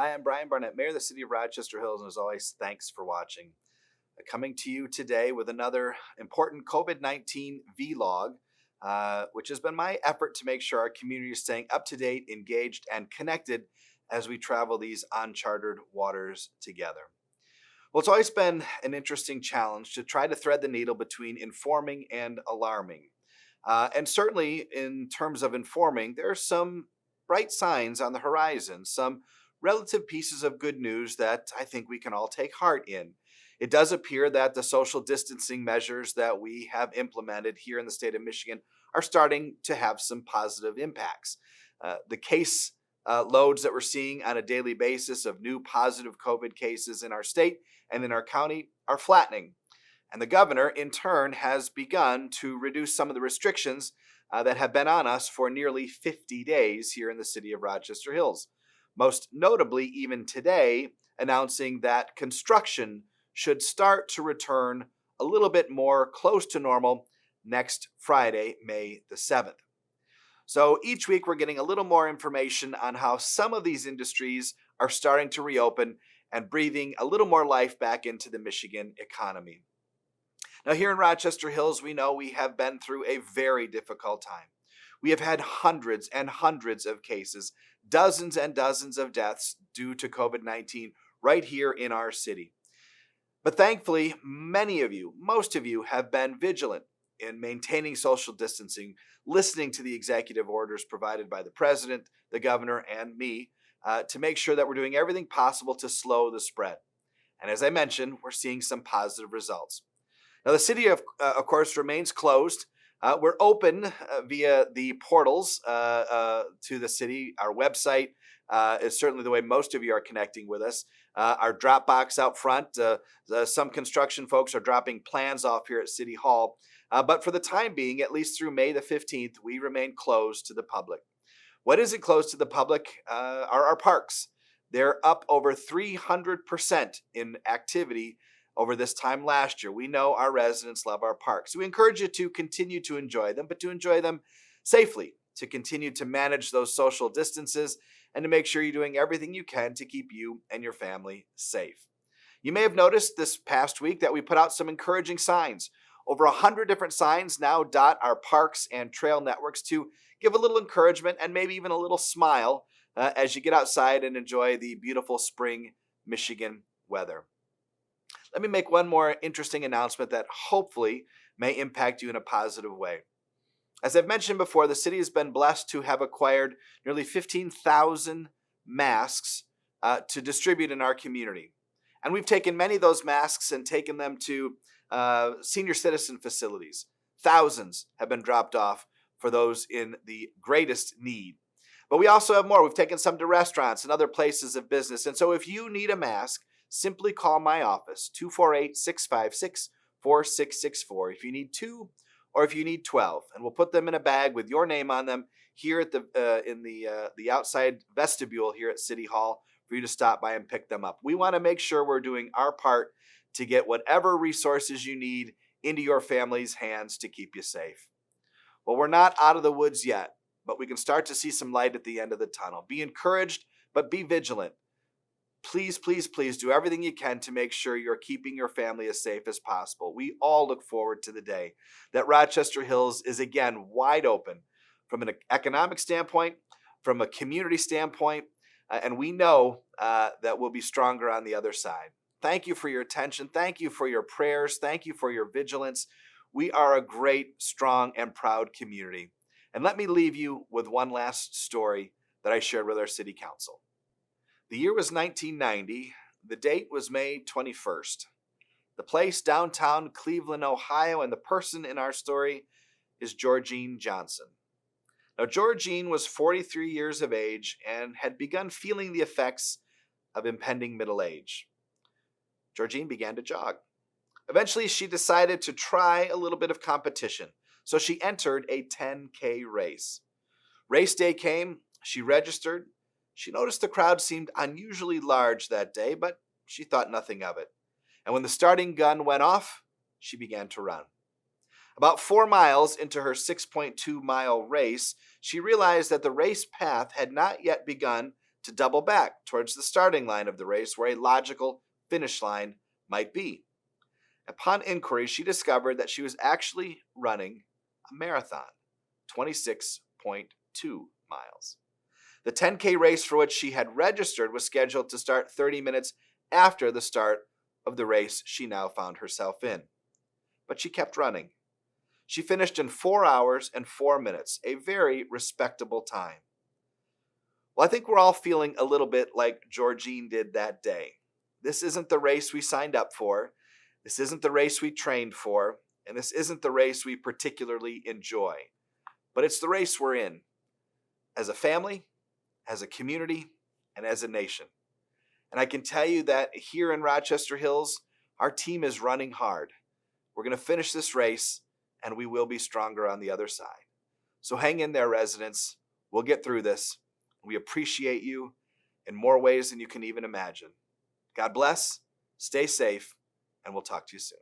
Hi, I'm Brian Barnett, Mayor of the City of Rochester Hills, and as always, thanks for watching. Coming to you today with another important COVID-19 vlog, which has been my effort to make sure our community is staying up to date, engaged, and connected as we travel these uncharted waters together. Well, it's always been an interesting challenge to try to thread the needle between informing and alarming. And certainly, in terms of informing, there are some bright signs on the horizon, some relative pieces of good news that I think we can all take heart in. It does appear that the social distancing measures that we have implemented here in the state of Michigan are starting to have some positive impacts. The case loads that we're seeing on a daily basis of new positive COVID cases in our state and in our county are flattening. And the governor, in turn, has begun to reduce some of the restrictions that have been on us for nearly 50 days here in the city of Rochester Hills. Most notably, even today, announcing that construction should start to return a little bit more close to normal next Friday, May the 7th. So each week we're getting a little more information on how some of these industries are starting to reopen and breathing a little more life back into the Michigan economy. Now, here in Rochester Hills, we know we have been through a very difficult time. We have had hundreds and hundreds of cases, dozens and dozens of deaths due to COVID-19 right here in our city. But thankfully, many of you, most of you, have been vigilant in maintaining social distancing, listening to the executive orders provided by the president, the governor, and me to make sure that we're doing everything possible to slow the spread. And as I mentioned, we're seeing some positive results. Now, the city, of course, remains closed. We're open via the portals to the city. Our website is certainly the way most of you are connecting with us. Our Dropbox out front, some construction folks are dropping plans off here at City Hall. But for the time being, at least through May the 15th, we remain closed to the public. What isn't closed to the public are our parks. They're up over 300% in activity over this time last year. We know our residents love our parks. We encourage you to continue to enjoy them, but to enjoy them safely, to continue to manage those social distances, and to make sure you're doing everything you can to keep you and your family safe. You may have noticed this past week that we put out some encouraging signs. Over 100 different signs now dot our parks and trail networks to give a little encouragement and maybe even a little smile as you get outside and enjoy the beautiful spring Michigan weather. Let me make one more interesting announcement that hopefully may impact you in a positive way. As I've mentioned before, the city has been blessed to have acquired nearly 15,000 masks to distribute in our community. And we've taken many of those masks and taken them to senior citizen facilities. Thousands have been dropped off for those in the greatest need. But we also have more. We've taken some to restaurants and other places of business. And so if you need a mask, simply call my office, 248-656-4664. If you need 2 or if you need 12, and we'll put them in a bag with your name on them here at the outside vestibule here at City Hall for you to stop by and pick them up. We want to make sure we're doing our part to get whatever resources you need into your family's hands to keep you safe. Well, we're not out of the woods yet, but we can start to see some light at the end of the tunnel. Be encouraged, but be vigilant. Please, please, please do everything you can to make sure you're keeping your family as safe as possible. We all look forward to the day that Rochester Hills is again wide open from an economic standpoint, from a community standpoint, and we know that we'll be stronger on the other side. Thank you for your attention. Thank you for your prayers. Thank you for your vigilance. We are a great, strong, and proud community. And let me leave you with one last story that I shared with our city council. The year was 1990. The date was May 21st. The place, downtown Cleveland, Ohio, and the person in our story is Georgine Johnson. Now, Georgine was 43 years of age and had begun feeling the effects of impending middle age. Georgine began to jog. Eventually, she decided to try a little bit of competition, so she entered a 10K race. Race day came, she registered. She noticed the crowd seemed unusually large that day, but she thought nothing of it. And when the starting gun went off, she began to run. About 4 miles into her 6.2-mile race, she realized that the race path had not yet begun to double back towards the starting line of the race where a logical finish line might be. Upon inquiry, she discovered that she was actually running a marathon, 26.2 miles. The 10K race for which she had registered was scheduled to start 30 minutes after the start of the race she now found herself in. But she kept running. She finished in 4 hours and 4 minutes, a very respectable time. Well, I think we're all feeling a little bit like Georgine did that day. This isn't the race we signed up for. This isn't the race we trained for. And this isn't the race we particularly enjoy. But it's the race we're in, as a family, as a community, and as a nation. And I can tell you that here in Rochester Hills, our team is running hard. We're going to finish this race, and we will be stronger on the other side. So hang in there, residents. We'll get through this. We appreciate you in more ways than you can even imagine. God bless, stay safe, and we'll talk to you soon.